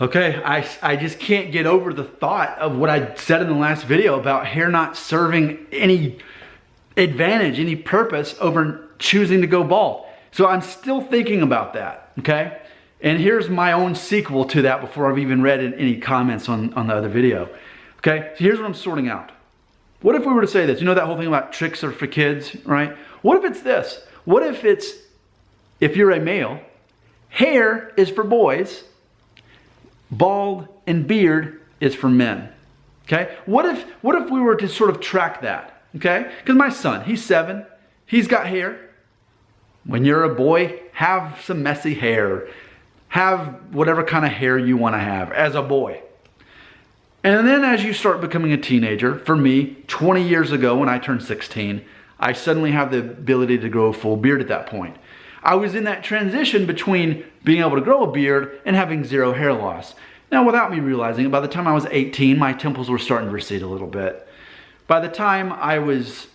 Okay, I just can't get over the thought of what I said in the last video about hair not serving any advantage, any purpose over choosing to go bald. So I'm still thinking about that, okay? And here's my own sequel to that before I've even read any comments on the other video. Okay, so here's what I'm sorting out. What if we were to say this? You know that whole thing about tricks are for kids, right? What if it's this? What if it's, if you're a male, hair is for boys, bald and beard is for men. Okay? What if we were to sort of track that? Okay? Because my son, he's 7, he's got hair. When you're a boy, have some messy hair. Have whatever kind of hair you want to have as a boy. And then as you start becoming a teenager, for me, 20 years ago when I turned 16, I suddenly have the ability to grow a full beard at that point. I was in that transition between being able to grow a beard and having 0 hair loss. Now, without me realizing it, by the time I was 18, my temples were starting to recede a little bit. By the time I was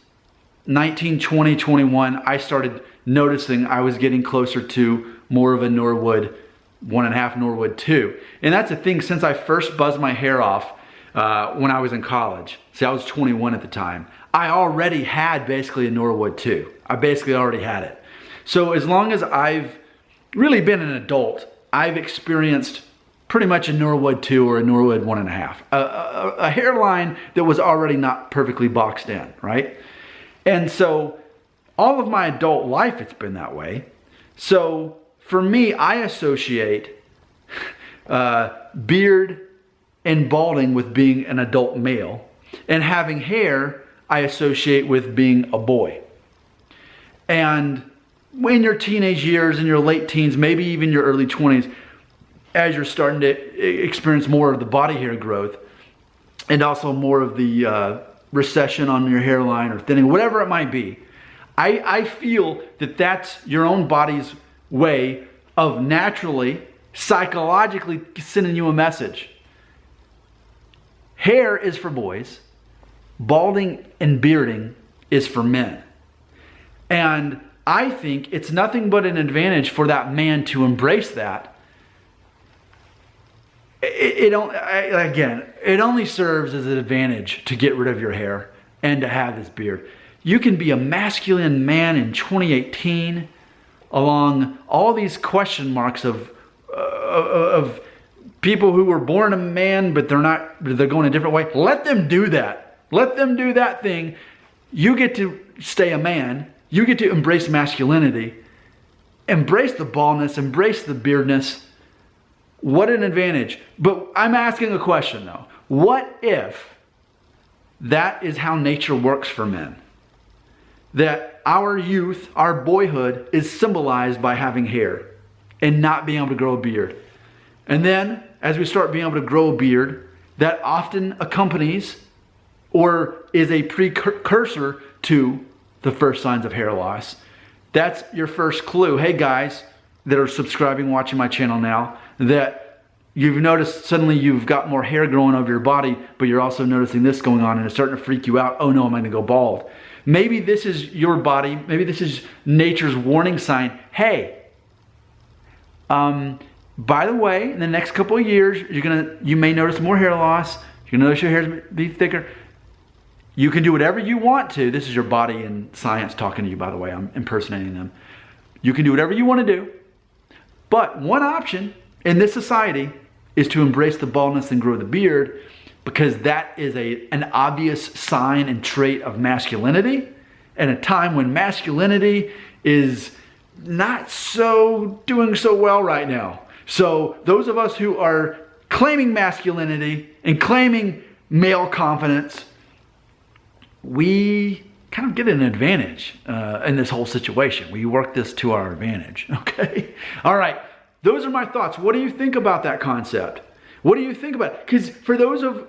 19, 20, 21, I started noticing I was getting closer to more of a Norwood 1.5, Norwood 2. And that's the thing, since I first buzzed my hair off when I was in college. See, I was 21 at the time. I already had basically a Norwood 2. I basically already had it. So as long as I've really been an adult, I've experienced pretty much a Norwood 2 or a Norwood 1.5. A hairline that was already not perfectly boxed in, right? And so all of my adult life, it's been that way. So for me, I associate beard and balding with being an adult male. And having hair, I associate with being a boy. And in your teenage years, in your late teens, maybe even your early 20s, as you're starting to experience more of the body hair growth and also more of the recession on your hairline or thinning, whatever it might be, I feel that that's your own body's way of naturally, psychologically sending you a message. Hair is for boys. Balding and bearding is for men. And I think it's nothing but an advantage for that man to embrace that. It only serves as an advantage to get rid of your hair and to have this beard. You can be a masculine man in 2018 along all these question marks of people who were born a man, but they're going a different way. Let them do that. Let them do that thing. You get to stay a man. You get to embrace masculinity, embrace the baldness, embrace the beardness. What an advantage. But I'm asking a question though. What if that is how nature works for men? That our youth, our boyhood is symbolized by having hair and not being able to grow a beard. And then as we start being able to grow a beard, that often accompanies or is a precursor to the first signs of hair loss. That's your first clue. Hey guys that are subscribing, watching my channel now, that you've noticed suddenly you've got more hair growing over your body, but you're also noticing this going on and it's starting to freak you out. Oh no, am I gonna go bald? Maybe this is your body, maybe this is nature's warning sign. Hey, by the way, in the next couple of years, you may notice more hair loss. You're gonna notice your hair be thicker. You can do whatever you want to. This is your body and science talking to you, by the way. I'm impersonating them. You can do whatever you want to do. But one option in this society is to embrace the baldness and grow the beard, because that is an obvious sign and trait of masculinity, and a time when masculinity is not doing so well right now. So those of us who are claiming masculinity and claiming male confidence, we kind of get an advantage in this whole situation. We work this to our advantage, okay? All right, those are my thoughts. What do you think about that concept? What do you think about it? Because for those of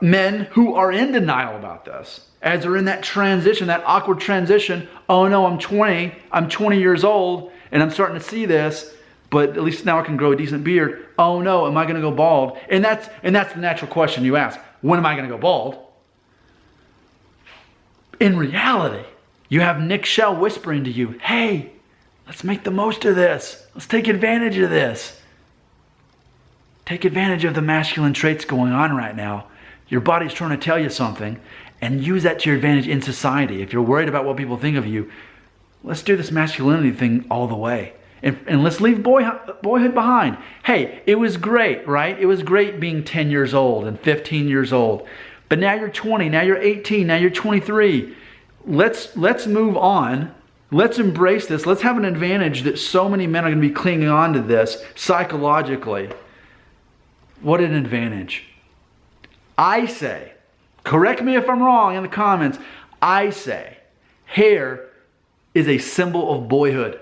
men who are in denial about this, as they're in that transition, that awkward transition, oh no, I'm 20 years old, and I'm starting to see this, but at least now I can grow a decent beard. Oh no, am I gonna go bald? And that's the natural question you ask. When am I gonna go bald? In reality, you have Nick Shell whispering to you, hey, let's make the most of this. Let's take advantage of this. Take advantage of the masculine traits going on right now. Your body's trying to tell you something, and use that to your advantage in society. If you're worried about what people think of you, let's do this masculinity thing all the way. And let's leave boyhood behind. Hey, it was great, right? It was great being 10 years old and 15 years old. But now you're 20, now you're 18, now you're 23. Let's move on. Let's embrace this. Let's have an advantage that so many men are going to be clinging on to this psychologically. What an advantage. I say, correct me if I'm wrong in the comments, I say hair is a symbol of boyhood.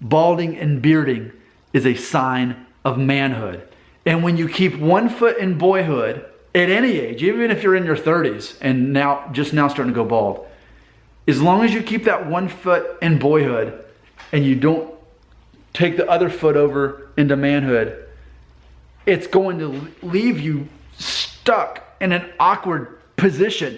Balding and bearding is a sign of manhood. And when you keep one foot in boyhood at any age, even if you're in your 30s and just now starting to go bald, as long as you keep that one foot in boyhood and you don't take the other foot over into manhood, it's going to leave you stuck in an awkward position.